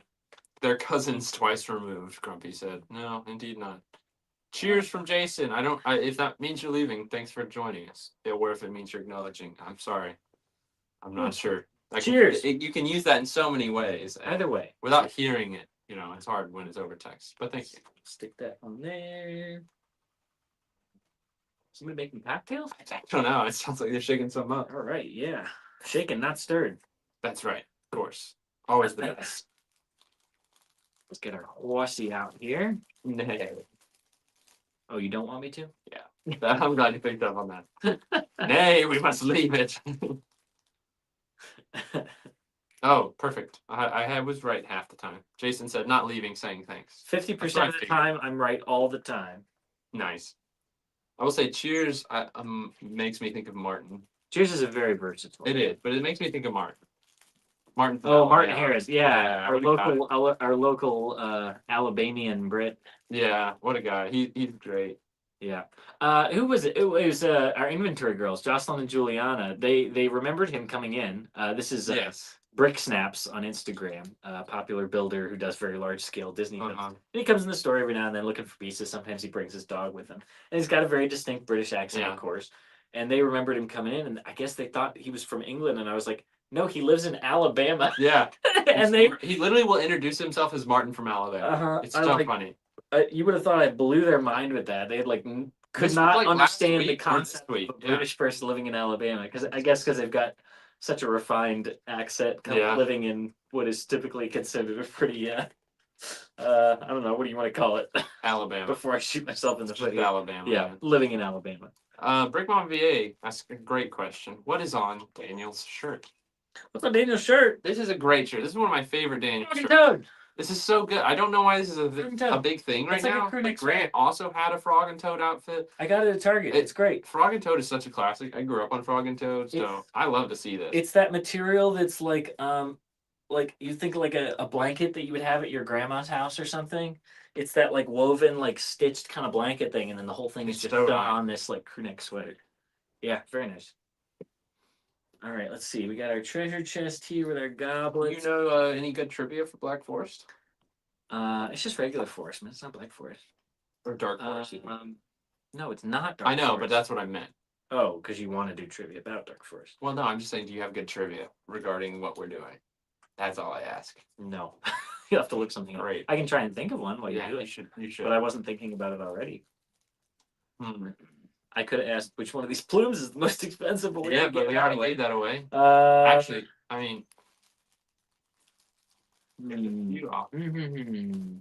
they're cousins twice removed. Grumpy said, "No, indeed not." Cheers from Jason. If that means you're leaving, thanks for joining us. Or if it means you're acknowledging, I'm sorry. I'm not sure. Cheers. You can use that in so many ways. Either way, Without hearing it, it's hard when it's over text. But thank you. stick that on there. Somebody making cocktails? I don't know. It sounds like they're shaking something up. All right, yeah. Shaken, not stirred. That's right. Of course. Always the best. Let's get our horsey out here. Nay. Oh, you don't want me to? I'm glad you picked up on that. Nay, we must leave it. Oh, perfect. I was right half the time. Jason said not leaving, saying thanks. 50% That's what I of the figured. time, I'm right all the time. Nice. I will say cheers makes me think of Martin. Cheers is a very versatile. It is, but it makes me think of Martin. Martin. from Oh, Martin Alabama. Harris. Yeah, what a guy. our local Alabamian Brit. Yeah, what a guy. He's great. Yeah. Who was it? It was our inventory girls, Jocelyn and Juliana. They remembered him coming in. This is Yes. Brick Snaps on Instagram, a popular builder who does very large scale Disney builds. Uh-huh. And he comes in the store every now and then looking for pieces. Sometimes he brings his dog with him. And he's got a very distinct British accent, Yeah. of course. And they remembered him coming in, and I guess they thought he was from England. And I was like, no, he lives in Alabama. Yeah. And he literally will introduce himself as Martin from Alabama. It's so funny. You would have thought I blew their mind with that. They had could This not was, like, last understand the week or this concept week, of a yeah. British person living in Alabama because they've got such a refined accent Yeah. living in what is typically considered a pretty I don't know, what do you want to call it? Alabama. Before I shoot myself in the Just foot. Alabama. Yeah, living in Alabama. Brickmom VA, that's a great question. What is on Daniel's shirt? What's on Daniel's shirt? This is a great shirt. This is one of my favorite Daniel Frog and shirts. Toad. This is so good. I don't know why this is Frog and a Toad. big thing right It's like a now. crew But neck Grant also had a Frog and Toad outfit. I got it at Target. It's great. Frog and Toad is such a classic. I grew up on Frog and Toad, so I love to see this. It's that material that's like you think like a blanket that you would have at your grandma's house or something. It's that like woven, like stitched kind of blanket thing, and then the whole thing is It's just so done nice. on this like crew neck sweater. Yeah, very nice. All right, let's see. We got our treasure chest here with our Do goblets. you know any good trivia for Black Forest? It's just regular forest, man. It's not Black Forest. Or Dark Forest? No, it's not Dark I know, Forest. but that's what I meant. Oh, because you want to do trivia about Dark Forest. Well, no, I'm just saying, do you have good trivia regarding what we're doing? That's all I ask. No. You'll have to look something up. Great. I can try and think of one while you do You it. should. You should. But I wasn't thinking about it already. Hmm. I could have asked which one of these plumes is the most expensive. But Yeah, but we already gave that away. Actually, Actually, I mean, mm, you off. mhm.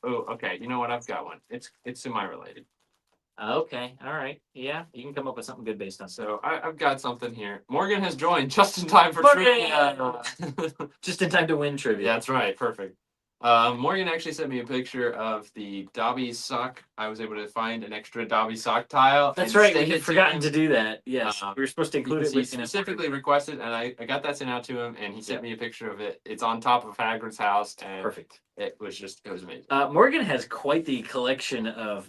Oh, okay. You know what? I've got one. It's semi-related. Okay, all right. Yeah, you can come up with something good based on. So I've got something here. Morgan has joined just in time for Morgan! trivia. Just in time to win trivia. Yeah, that's right. Perfect. Morgan actually sent me a picture of the Dobby sock. I was able to find an extra Dobby sock tile. That's and right. send We it had forgotten him. to do that. Yes, we were supposed to include Because it. he specifically requested, and I got that sent out to him, and he sent me a picture of it. It's on top of Hagrid's house, and Perfect. it was amazing. Morgan has quite the collection of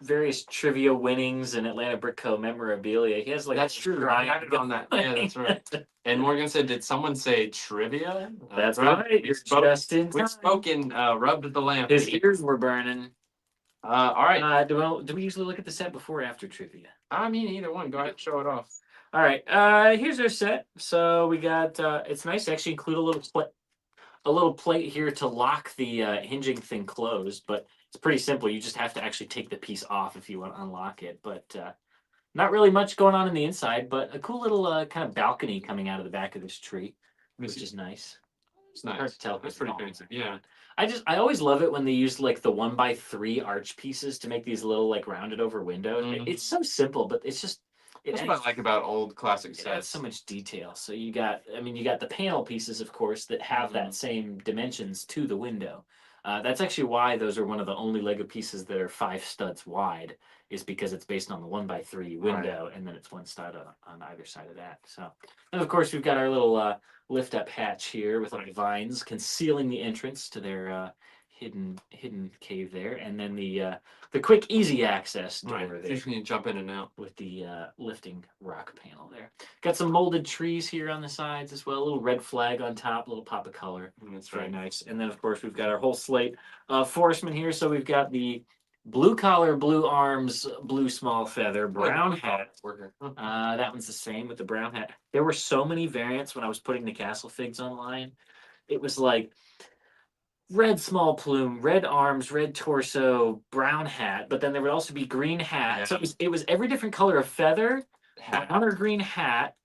various trivia winnings and Atlanta Brick Co. memorabilia. He has like That's true. I got it on that. Yeah, that's right. And Morgan said, "Did someone say trivia?" That's right. You're just in time. We spoke and rubbed the lamp. His ears were burning. All right. Do we usually look at the set before or after trivia? I mean, either one. Go ahead and show it off. All right. Here's our set. So we got. It's nice to actually include a little plate here to lock the hinging thing closed, but it's pretty simple. You just have to actually take the piece off if you want to unlock it. But not really much going on the inside, but a cool little kind of balcony coming out of the back of this tree, which is nice. It's nice. Hard to tell. That's pretty fancy. Yeah. I always love it when they use like the 1x3 arch pieces to make these little like rounded over windows. It's so simple, but it's just That's what I like about old classic it adds sets. so much detail. So you got the panel pieces, of course, that have that same dimensions to the window. That's actually why those are one of the only Lego pieces that are 5 studs wide, is because it's based on the 1x3 window, and then it's 1 stud on either side of that. So, and of course, we've got our little lift up hatch here with like vines concealing the entrance to their hidden cave there, and then the quick easy access door Right. there. You can jump in and out. With the lifting rock panel there. Got some molded trees here on the sides as well. A little red flag on top, a little pop of color. That's Very right. nice. And then, of course, we've got our whole slate of forestmen here. So we've got the blue collar, blue arms, blue small feather, brown hat. That one's the same with the brown hat. There were so many variants when I was putting the castle figs online. It was like red small plume, red arms, red torso, brown hat, but then there would also be green hat. Yeah. So it was every different color of feather, brown or green hat,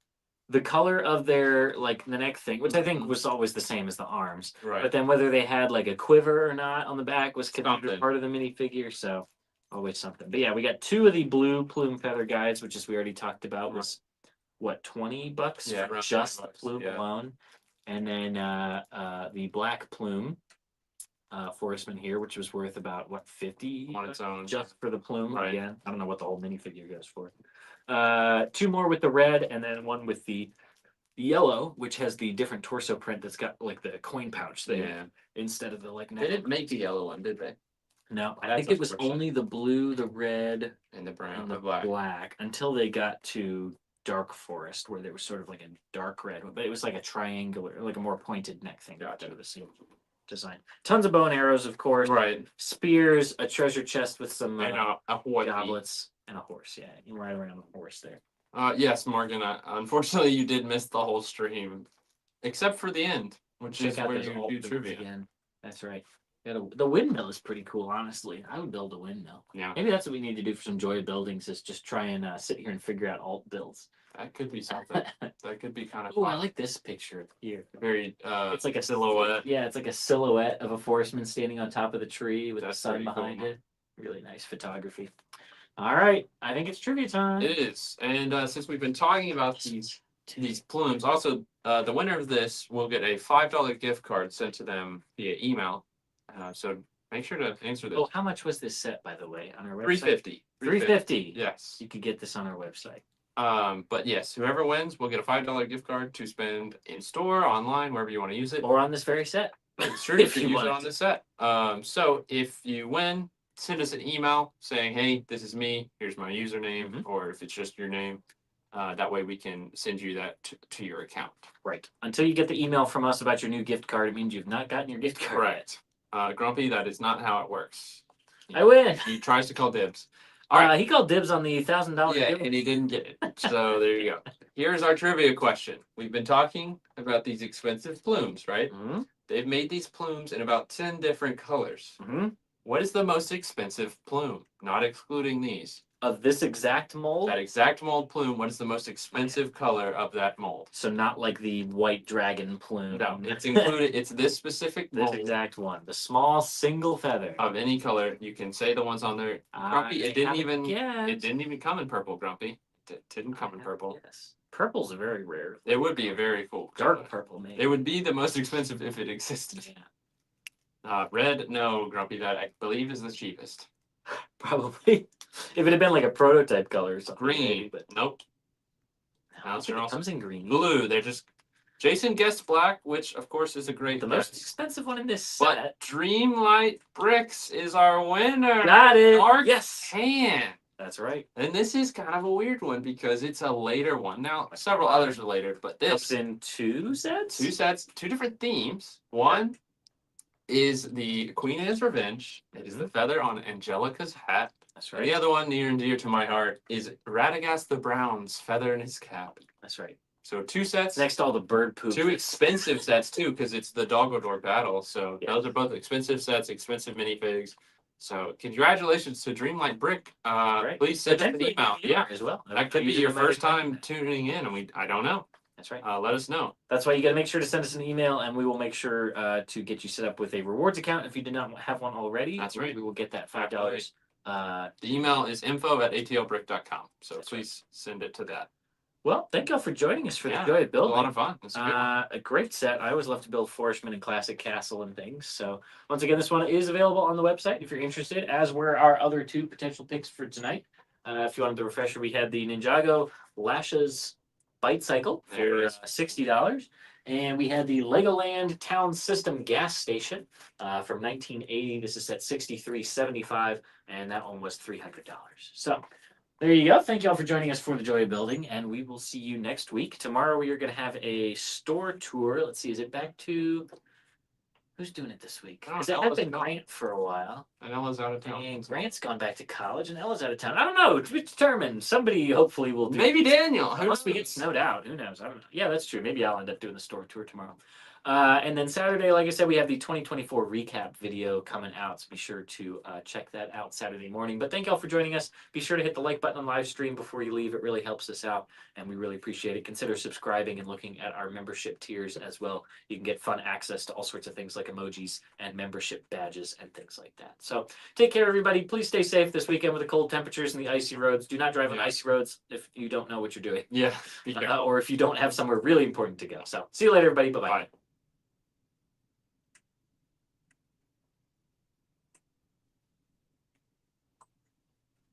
the color of their like the neck thing, which I think was always the same as the arms. Right. But then whether they had like a quiver or not on the back was considered Something. part of the minifigure. So always something. But yeah, we got 2 of the blue plume feather guides, which as we already talked about was what, $20 Yeah, for around just the $20, plume yeah. alone. And then the black plume Forestman here, which was worth about what 50 On its own. just for the plume. Right. Again, I don't know what the whole minifigure goes for. Two more with the red, and then one with the yellow, which has the different torso print that's got like the coin pouch there Yeah. instead of the like. They didn't make the yellow one, did they? No, I That's think it was unfortunate. only the blue, the red, And the brown, and the the black. black until they got to Dark Forest, where there was sort of like a dark red, but it was like a triangular, like a more pointed neck thing. Gotcha. Instead of the same design. Tons of bow and arrows, of course. Right. Spears, a treasure chest with some And a Hawaii. goblets, and a horse. Yeah, you ride around on a horse there. Yes, Morgan. Unfortunately, you did miss the whole stream, except for the end, which is Check out where those you alt do builds trivia. again. That's right. The windmill is pretty cool, honestly. I would build a windmill. Yeah, Maybe that's what we need to do for some Joy Buildings is just try and sit here and figure out alt builds. that could be something. That could be kind of Oh, I fun. like this picture here. Very. It's like a silhouette. Yeah, it's like a silhouette of a forestman standing on top of the tree with That's the sun pretty cool. behind it. Really nice photography. All right, I think it's trivia time. It is, and since we've been talking about these plumes, also the winner of this will get a $5 gift card sent to them via email. So make sure to answer this. Oh, how much was this set, by the way, on our website? $350. $350. Yes. You could get this on our website. But yes, whoever wins will get a $5 gift card to spend in store, online, wherever you want to use it. Or on this very set. It's true if if you you use it want. on the set. So if you win, send us an email saying, "Hey, this is me. Here's my username," Mhm. or if it's just your name. That way we can send you that to your account. Right. Until you get the email from us about your new gift card, it means you've not gotten your gift card Correct. Grumpy, that is not how it works. yet. I win. He tries to call dibs. All right. He called dibs on the $1,000 Yeah, gift. and he didn't get it. So there you go. Here's our trivia question. We've been talking about these expensive plumes, right? Mhm. They've made these plumes in about 10 different colors. Mhm. What is the most expensive plume? Not excluding these. Of this exact mold. That exact mold plume, what is the most expensive color of that mold? So not like the white dragon plume. No, it's included. It's this specific This mold exact one. The small single feather. of any color. You can say the ones on there. Grumpy, it didn't even come in purple, Grumpy. It didn't come in purple. Yes. Purple's a very rare. It would be a very cool Dark color. purple, maybe. It would be the most expensive if it existed. Yeah. Red, no, Grumpy, that I believe is the cheapest. Probably. If it had been like a prototype color or something. Green, maybe, but nope. I don't think it comes in green. Blue, they're just. Jason guessed black, which of course is a great The guess. most expensive one in this But set. Dreamlight Bricks is our winner. Got it. Mark Yes. Tan. That's right. And this is kind of a weird one because it's a later one. Now, several others are later, but Comes this in two sets. two sets, two different themes. One is the Queen Anne's Revenge. It is the feather on Angelica's hat. That's And right. the other one, near and dear to my heart, is Radagast the Brown's feather in his cap. That's right. So two sets. Next to all the bird poop. Two expensive sets too, because it's the Dogodor battle. So Yeah. those are both expensive sets, expensive minifigs. So congratulations to Dreamlight Brick. Right. Please send us an Potentially email. you Yeah, as well. that could be Usually your we might first get- time tuning in, and I don't know. That's right. Let us know. That's why you got to make sure to send us an email, and we will make sure to get you set up with a rewards account if you did not have one already. That's right. We will get that $5. The email is info@atlbrick.com. So That's please send it to that. Well, thank y'all for joining us for Yeah, the Joy of It was a Building. lot of fun. It's a good one. A great set. I always love to build Forestman and Classic Castle and things. So once again, this one is available on the website if you're interested, as were our other two potential picks for tonight. If you wanted the refresher, we had the Ninjago Lashes Bite Cycle There it for is. $60. And we had the Legoland Town System Gas Station from 1980. This is at $63.75, and that one was $300. So there you go. Thank you all for joining us for the Joy of Building, and we will see you next week. Tomorrow we are going to have a store tour. Let's see, is it back to who's doing it this week? Oh, Because it Ella's had been gone. Grant for a while, And Ella's out of town. and Grant's gone back to college, and Ella's out of town. I don't know. To be determined. Somebody hopefully will do. Maybe Daniel. Who Unless we get knows? snowed out. Who knows? I don't know. Yeah, that's true. Maybe I'll end up doing the store tour tomorrow. And then Saturday, like I said, we have the 2024 recap video coming out. So be sure to check that out Saturday morning. But thank y'all for joining us. Be sure to hit the like button on live stream before you leave. It really helps us out, and we really appreciate it. Consider subscribing and looking at our membership tiers as well. You can get fun access to all sorts of things like emojis and membership badges and things like that. So take care, everybody. Please stay safe this weekend with the cold temperatures and the icy roads. Do not drive on Yeah. icy roads if you don't know what you're doing. Yeah. Be careful. Or if you don't have somewhere really important to go. So see you later, everybody. Bye-bye. Bye.